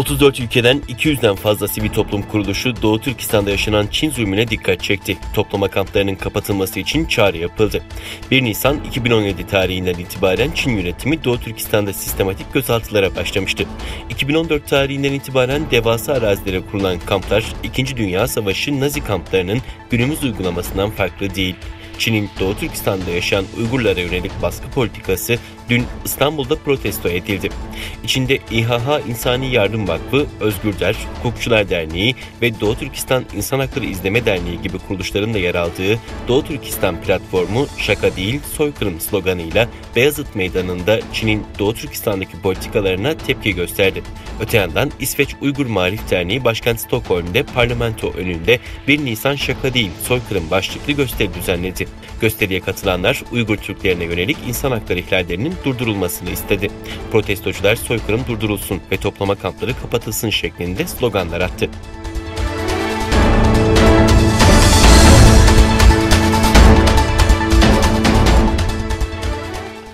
34 ülkeden 200'den fazla sivil toplum kuruluşu Doğu Türkistan'da yaşanan Çin zulmüne dikkat çekti. Toplama kamplarının kapatılması için çağrı yapıldı. 1 Nisan 2017 tarihinden itibaren Çin yönetimi Doğu Türkistan'da sistematik gözaltılara başlamıştı. 2014 tarihinden itibaren devasa arazilere kurulan kamplar 2. Dünya Savaşı Nazi kamplarının günümüz uygulamasından farklı değil. Çin'in Doğu Türkistan'da yaşayan Uygurlara yönelik baskı politikası dün İstanbul'da protesto edildi. İçinde İHH İnsani Yardım Vakfı, Özgürler, Hukukçular Derneği ve Doğu Türkistan İnsan Hakları İzleme Derneği gibi kuruluşların da yer aldığı Doğu Türkistan platformu "Şaka değil, soykırım" sloganıyla Beyazıt Meydanı'nda Çin'in Doğu Türkistan'daki politikalarına tepki gösterdi. Öte yandan İsveç Uygur Marif Derneği başkent Stockholm'de parlamento önünde 1 Nisan Şaka değil, soykırım başlıklı gösteri düzenledi. Gösteriye katılanlar Uygur Türklerine yönelik insan hakları ihlallerinin durdurulmasını istedi. Protestocular soykırım durdurulsun ve toplama kampları kapatılsın şeklinde sloganlar attı.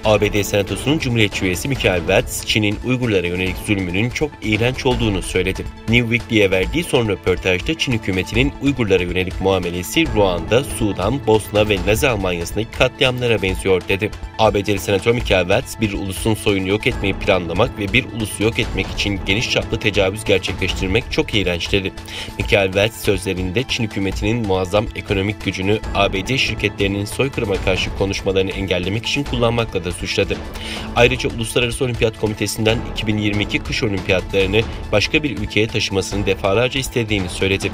ABD Senatosu'nun Cumhuriyetçi üyesi Michael Waltz, Çin'in Uygurlara yönelik zulmünün çok iğrenç olduğunu söyledi. New Weekly'e verdiği son röportajda Çin hükümetinin Uygurlara yönelik muamelesi Ruanda, Sudan, Bosna ve Nazi Almanya'sındaki katliamlara benziyor dedi. ABD'li Senatör Michael Waltz, bir ulusun soyunu yok etmeyi planlamak ve bir ulusu yok etmek için geniş çaplı tecavüz gerçekleştirmek çok iğrenç dedi. Michael Waltz sözlerinde Çin hükümetinin muazzam ekonomik gücünü ABD şirketlerinin soykırıma karşı konuşmalarını engellemek için kullanmakla da suçladı. Ayrıca Uluslararası Olimpiyat Komitesi'nden 2022 kış olimpiyatlarını başka bir ülkeye taşımasını defalarca istediğini söyledi.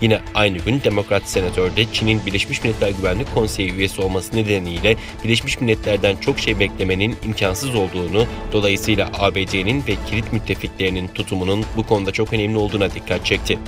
Yine aynı gün Demokrat Senatör de Çin'in Birleşmiş Milletler Güvenlik Konseyi üyesi olması nedeniyle Birleşmiş Milletler'den çok şey beklemenin imkansız olduğunu, dolayısıyla ABD'nin ve kilit müttefiklerinin tutumunun bu konuda çok önemli olduğuna dikkat çekti.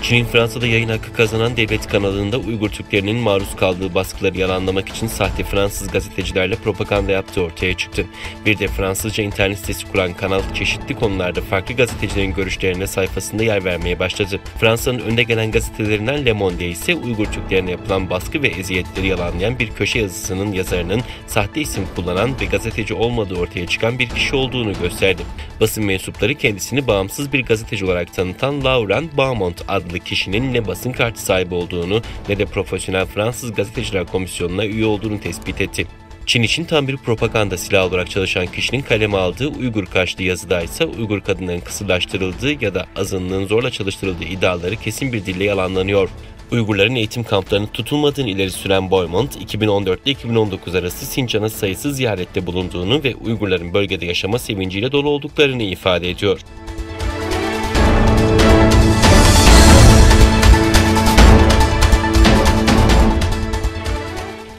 Çin'in Fransa'da yayın hakkı kazanan devlet kanalında Uygur Türklerinin maruz kaldığı baskıları yalanlamak için sahte Fransız gazetecilerle propaganda yaptığı ortaya çıktı. Bir de Fransızca internet sitesi kuran kanal çeşitli konularda farklı gazetecilerin görüşlerine sayfasında yer vermeye başladı. Fransa'nın önde gelen gazetelerinden Le Monde ise Uygur Türklerine yapılan baskı ve eziyetleri yalanlayan bir köşe yazısının yazarının sahte isim kullanan ve gazeteci olmadığı ortaya çıkan bir kişi olduğunu gösterdi. Basın mensupları kendisini bağımsız bir gazeteci olarak tanıtan Laurent Baumont adlı kişinin ne basın kartı sahibi olduğunu ne de Profesyonel Fransız Gazeteciler Komisyonu'na üye olduğunu tespit etti. Çin için tam bir propaganda silahı olarak çalışan kişinin kaleme aldığı Uygur karşıtı yazıda ise Uygur kadınların kısırlaştırıldığı ya da azınlığın zorla çalıştırıldığı iddiaları kesin bir dille yalanlanıyor. Uygurların eğitim kamplarının tutulmadığını ileri süren Boymont, 2014 ile 2019 arası Sincan'a sayısız ziyarette bulunduğunu ve Uygurların bölgede yaşama sevinciyle dolu olduklarını ifade ediyor.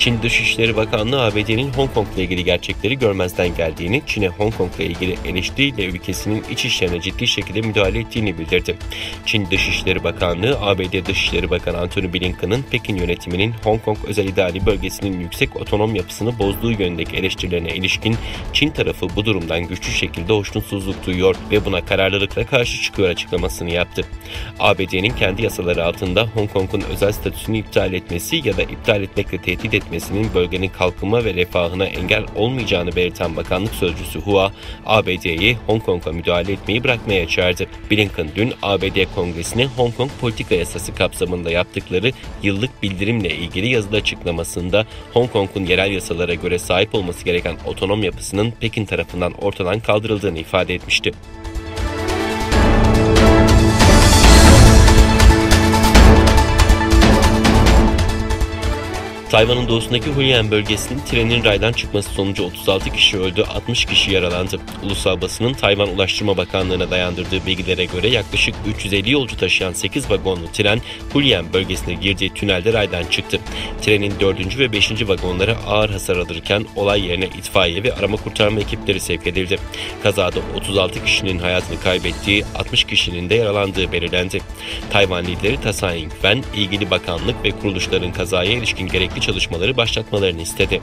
Çin Dışişleri Bakanlığı ABD'nin Hong Kong ile ilgili gerçekleri görmezden geldiğini, Çin'e Hong Kong ile ilgili eleştiriyle ülkesinin iç işlerine ciddi şekilde müdahale ettiğini bildirdi. Çin Dışişleri Bakanlığı, ABD Dışişleri Bakanı Antony Blinken'ın Pekin yönetiminin Hong Kong özel idari bölgesinin yüksek otonom yapısını bozduğu yönündeki eleştirilerine ilişkin Çin tarafı bu durumdan güçlü şekilde hoşnutsuzluk duyuyor ve buna kararlılıkla karşı çıkıyor açıklamasını yaptı. ABD'nin kendi yasaları altında Hong Kong'un özel statüsünü iptal etmesi ya da iptal etmekle tehdit etmesinin bölgenin kalkınma ve refahına engel olmayacağını belirten bakanlık sözcüsü Hua, ABD'yi Hong Kong'a müdahale etmeyi bırakmaya çağırdı. Blinken dün ABD Kongresi'ne Hong Kong politika yasası kapsamında yaptıkları yıllık bildirimle ilgili yazılı açıklamasında Hong Kong'un yerel yasalara göre sahip olması gereken otonom yapısının Pekin tarafından ortadan kaldırıldığını ifade etmişti. Tayvan'ın doğusundaki Hualien bölgesinin trenin raydan çıkması sonucu 36 kişi öldü, 60 kişi yaralandı. Ulusal basının Tayvan Ulaştırma Bakanlığı'na dayandırdığı bilgilere göre yaklaşık 350 yolcu taşıyan 8 vagonlu tren Hualien bölgesine girdiği tünelde raydan çıktı. Trenin 4. ve 5. vagonları ağır hasar alırken olay yerine itfaiye ve arama kurtarma ekipleri sevk edildi. Kazada 36 kişinin hayatını kaybettiği, 60 kişinin de yaralandığı belirlendi. Tayvan lideri Tsai Ing-wen, ilgili bakanlık ve kuruluşların kazaya ilişkin gerekli çalışmaları başlatmalarını istedi.